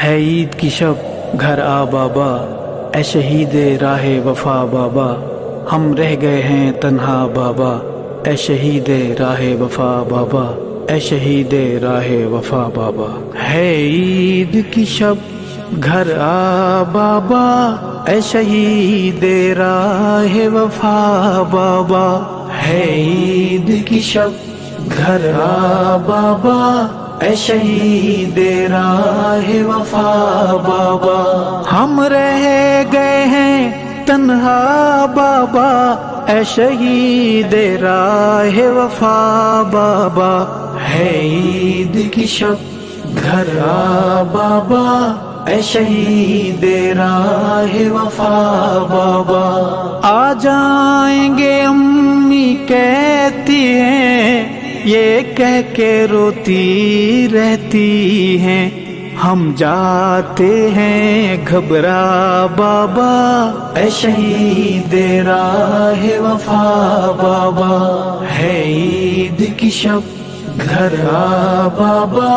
ہے عید کی شب گھر آ بابا، اے شہید راہ وفا بابا، ہم رہ گئے ہیں تنہا بابا، اے شہید راہ وفا بابا، اے شہید راہ وفا بابا۔ ہے عید کی شب گھر آ بابا، اے شہید راہ وفا بابا، ہے عید کی شب گھر آ بابا، اے شہید راہ وفا بابا۔ ہم رہ گئے ہیں تنہا بابا، اے شہید راہ وفا بابا، ہے عید کی شب گھر آ بابا، اے شہید راہ وفا بابا۔ آ جائیں گے امی کہتی ہیں، یہ کہہ کے روتی رہتی ہیں، ہم جاتے ہیں گھبرا بابا، اے شہید راہ وفا بابا۔ ہے عید کی شب گھر آ بابا،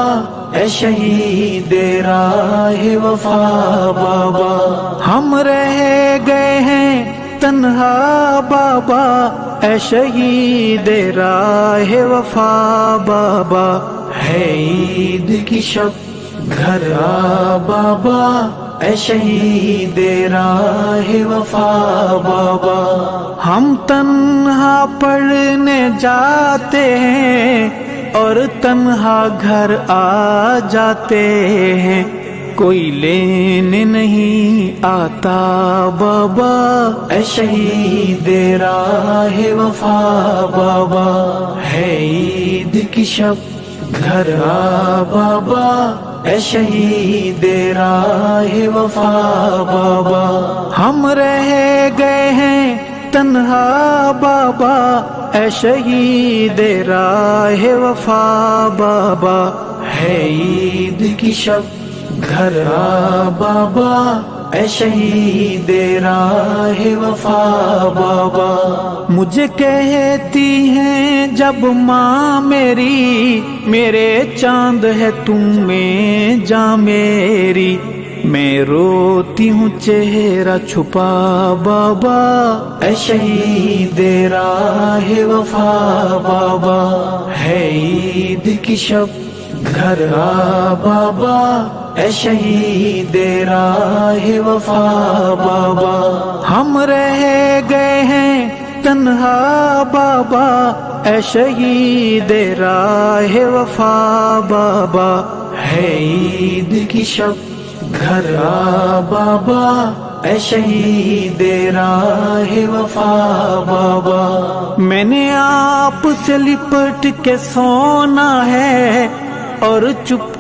اے شہید راہ وفا بابا۔ ہم رہ گئے ہیں تنہا بابا، اے شہید راہ وفا بابا، ہے عید کی شب گھر آ بابا، اے شہید راہ وفا بابا۔ ہم تنہا پڑھنے جاتے ہیں اور تنہا گھر آ جاتے ہیں، کوئی لینے نہیں آتا بابا، اے شہید راہ وفا بابا۔ ہے عید کی شب گھر آ بابا، اے شہید راہ وفا بابا۔ ہم رہ گئے ہیں تنہا بابا، اے شہید راہ وفا بابا، ہے عید کی شب گھر آ بابا، اے شہید راہ وفا بابا۔ مجھے کہتی ہیں جب ماں میری، میرے چاند ہے تم میں جاں میری، میں روتی ہوں چہرہ چھپا بابا، اے شہید راہ وفا بابا۔ ہے عید کی شب گھر آ بابا، اے شہید راہ وفا بابا۔ ہم رہ گئے ہیں تنہا بابا، اے شہید راہ وفا بابا، ہے عید کی شب گھر آ بابا، اے شہید راہ وفا بابا۔ میں نے آپ سے لپٹ کے سونا ہے اور چپ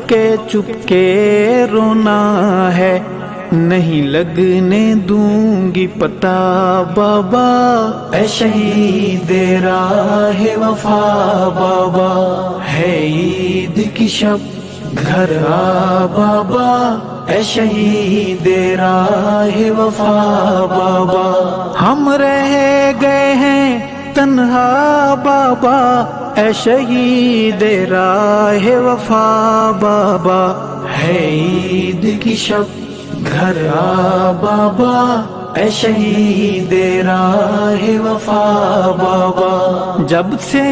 کے رونا ہے، نہیں لگنے دوں گی پتہ بابا، اے شہید راہ وفا بابا۔ ہے عید کی شب گھر آ بابا، اے شہید راہ وفا بابا۔ ہم رہ گئے ہیں تنہا بابا، اے شہید راہ وفا بابا، ہے عید کی شب گھر آ بابا، اے شہید راہ وفا بابا۔ جب سے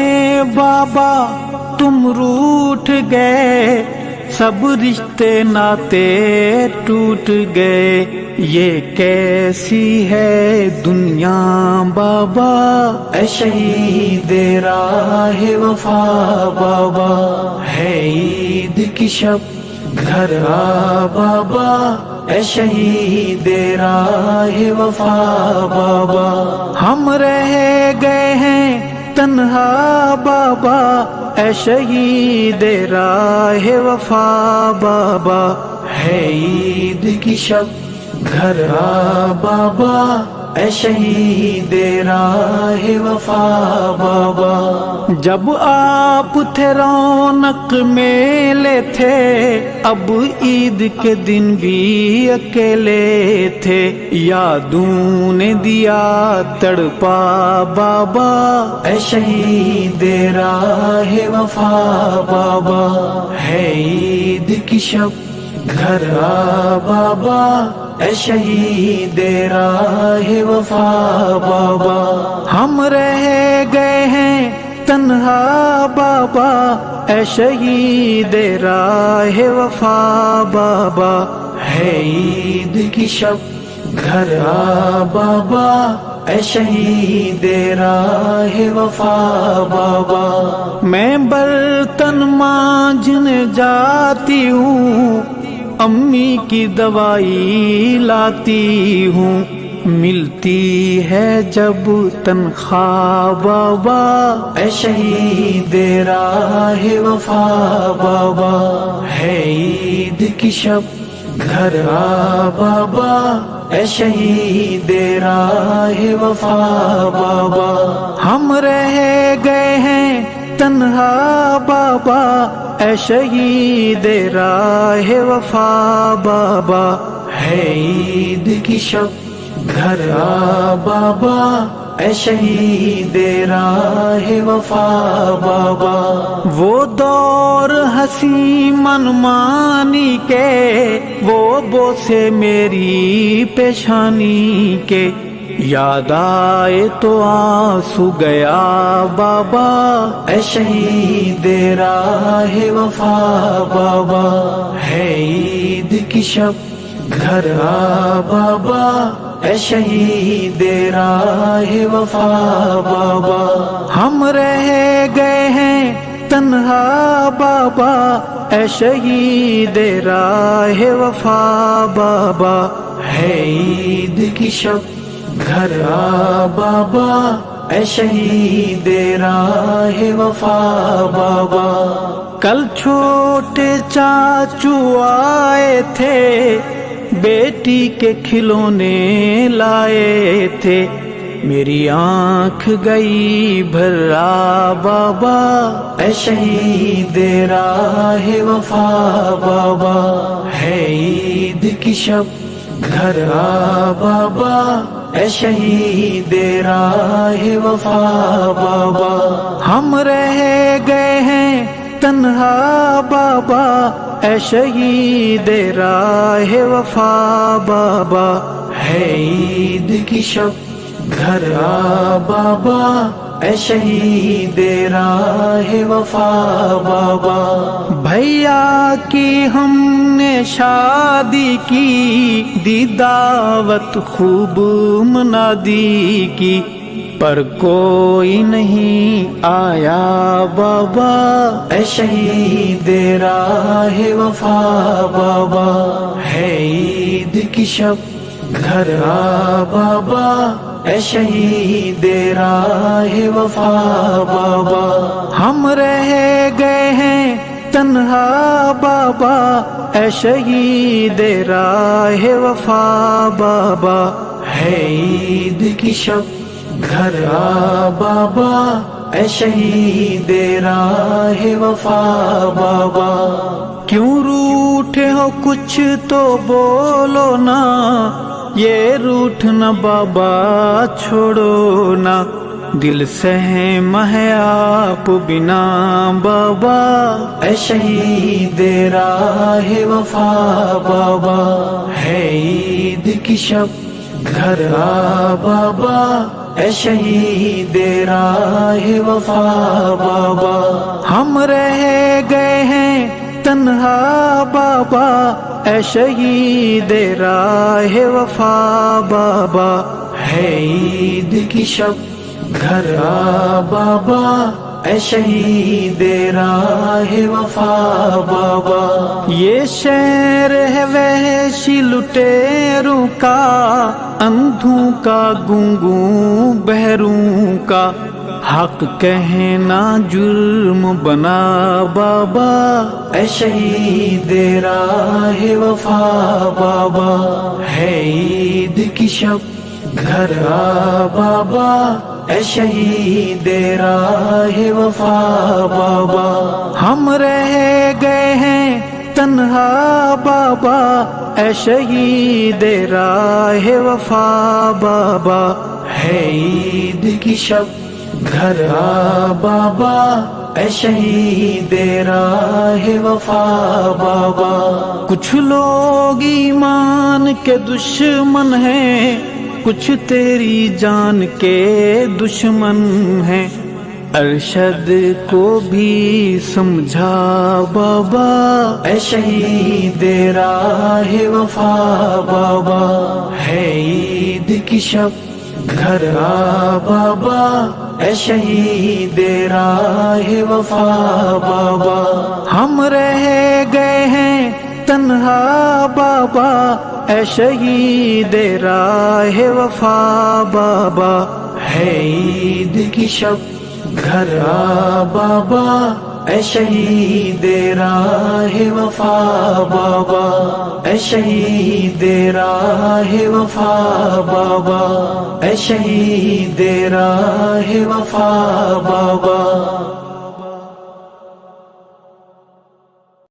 بابا تم روٹھ گئے، سب رشتے ناتے ٹوٹ گئے، یہ کیسی ہے دنیا بابا، اے شہید راہ وفا بابا۔ ہے عید کی شب گھر آ بابا، اے شہید راہ وفا بابا۔ ہم رہ گئے ہیں تنہا بابا، اے شہید راہ وفا بابا، ہے عید کی شب گھر آ بابا، اے شہید راہ وفا بابا۔ جب آپ تھے رونق میلے تھے، اب عید کے دن بھی اکیلے تھے، یادوں نے دیا تڑپا بابا، اے شہید راہ وفا بابا۔ ہے عید کی شب گھر آ بابا اے شہید راہ وفا بابا، ہم رہ گئے ہیں تنہا بابا اے شہید راہ وفا بابا، ہے عید کی شب گھر آ بابا اے شہید راہ وفا بابا، میں برتن مانجنے جاتی ہوں، امی کی دوائی لاتی ہوں، ملتی ہے جب تنخواہ بابا اے شہید راہ وفا بابا، ہے عید کی شب گھر آ بابا اے شہید راہ وفا بابا، ہم رہ گئے ہیں تنہا بابا اے شہید راہ وفا بابا، ہے عید کی شب گھر آ بابا اے شہید راہ وفا بابا، وہ دور ہنسی منمانی کے، وہ بوسے میری پیشانی کے، یاد آئے تو آنسو گیا بابا اے شہید راہ وفا بابا، ہے عید کی شب گھر آ بابا اے شہید راہ وفا بابا، ہم رہ گئے ہیں تنہا بابا اے شہید راہ وفا بابا، ہے عید کی شب گھر آ بابا اے شہید راہ وفا بابا، کل چھوٹے چاچو آئے تھے، بیٹی کے کھلونے لائے تھے، میری آنکھ گئی بھرا بابا اے شہید راہ وفا بابا، ہے عید کی شب گھر آ بابا اے شہید راہ وفا بابا، ہم رہ گئے ہیں تنہا بابا اے شہید راہ وفا بابا، ہے عید کی شب گھر آ بابا اے شہید راہ وفا بابا، بھیا کی ہم نے شادی کی، دی دعوت خوب منادی کی، پر کوئی نہیں آیا بابا اے شہید راہ وفا بابا، ہے عید کی شب گھر آ بابا اے شہید راہ وفا بابا، ہم رہ گئے ہیں تنہا بابا اے شہید راہ وفا بابا، ہے عید کی شب گھر آ بابا اے شہید راہ وفا بابا، کیوں روٹھے ہو کچھ تو بولو نا، یہ روٹھنا بابا چھوڑو نا، دل سہم ہے آپ بنا بابا اے شہید راہ وفا بابا، ہے عید کی شب گھر آ بابا اے شہید راہ وفا بابا، ہم رہ گئے ہیں تنہا بابا اے شہید راہ وفا بابا، ہے عید کی شب گھر آ بابا اے شہید راہ وفا بابا، یہ شہر ہے وحشی لٹیروں کا، اندھوں کا گنگوں بہروں کا، حق کہنا جرم بنا بابا اے شہید راہ وفا بابا، ہے عید کی شب گھر آ بابا اے شہید راہ وفا بابا، ہم رہ گئے ہیں تنہا بابا اے شہید راہ وفا بابا، ہے عید کی شب گھر آ بابا، اے شہید راہ وفا بابا۔ کچھ لوگ ایمان کے دشمن ہیں، کچھ تیری جان کے دشمن ہیں، ارشد کو بھی سمجھا بابا، اے شہید راہ وفا بابا۔ ہے عید کی شب گھر آ بابا، اے شہید راہ وفا بابا۔ ہم رہ گئے ہیں تنہا بابا، اے شہید راہ وفا بابا۔ ہے عید کی شب گھر آ بابا، اے شہید راہ وفا بابا، اے شہید راہ وفا بابا، اے شہید راہ وفا بابا۔